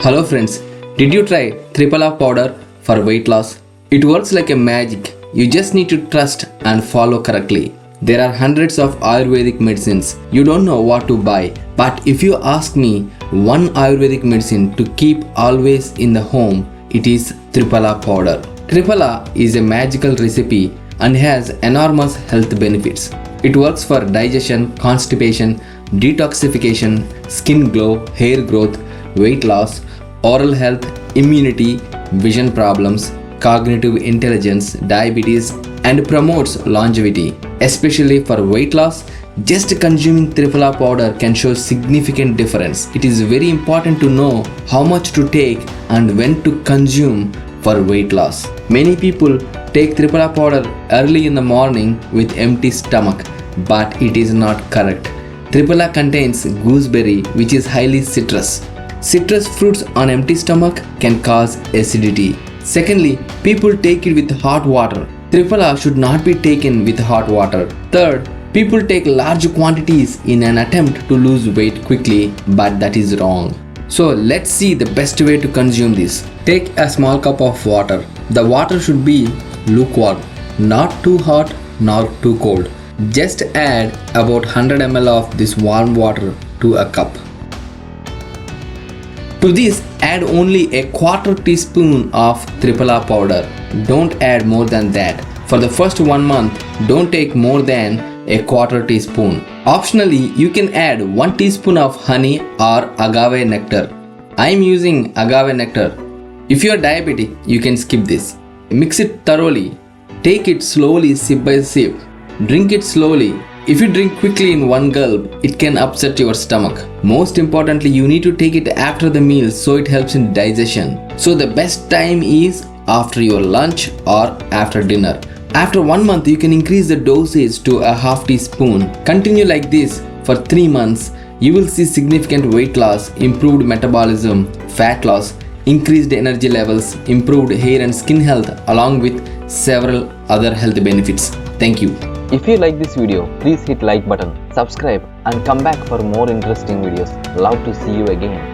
Hello friends, did you try Triphala powder for weight loss? It works like a magic. You just need to trust and follow correctly. There are hundreds of ayurvedic medicines. You don't know what to buy. But if you ask me one ayurvedic medicine to keep always in the home, it is Triphala powder. Triphala is a magical recipe and has enormous health benefits. It works for digestion, constipation, detoxification, skin glow, hair growth, weight loss, oral health, immunity, vision problems, cognitive intelligence, diabetes, and promotes longevity. Especially for weight loss, just consuming Triphala powder can show significant difference. It is very important to know how much to take and when to consume for weight loss. Many people take Triphala powder early in the morning with empty stomach, but it is not correct. Triphala contains gooseberry, which is highly citrus. Citrus fruits on empty stomach can cause acidity. Secondly, people take it with hot water. Triphala should not be taken with hot water. Third, people take large quantities in an attempt to lose weight quickly, but that is wrong. So let's see the best way to consume this. Take a small cup of water. The water should be lukewarm, not too hot nor too cold. Just add about 100 ml of this warm water to a cup. To this, add only a quarter teaspoon of Triphala powder. Don't add more than that. For the first 1 month, don't take more than a quarter teaspoon. Optionally, you can add 1 teaspoon of honey or agave nectar. I am using agave nectar. If you are diabetic, you can skip this. Mix it thoroughly. Take it slowly, sip by sip. Drink it slowly. If you drink quickly in one gulp, it can upset your stomach. Most importantly, you need to take it after the meal so it helps in digestion. So the best time is after your lunch or after dinner. After 1 month, you can increase the dosage to a half teaspoon. Continue like this for 3 months. You will see significant weight loss, improved metabolism, fat loss, increased energy levels, improved hair and skin health, along with several other health benefits. Thank you. If you like this video, please hit like button, subscribe and come back for more interesting videos. Love to see you again.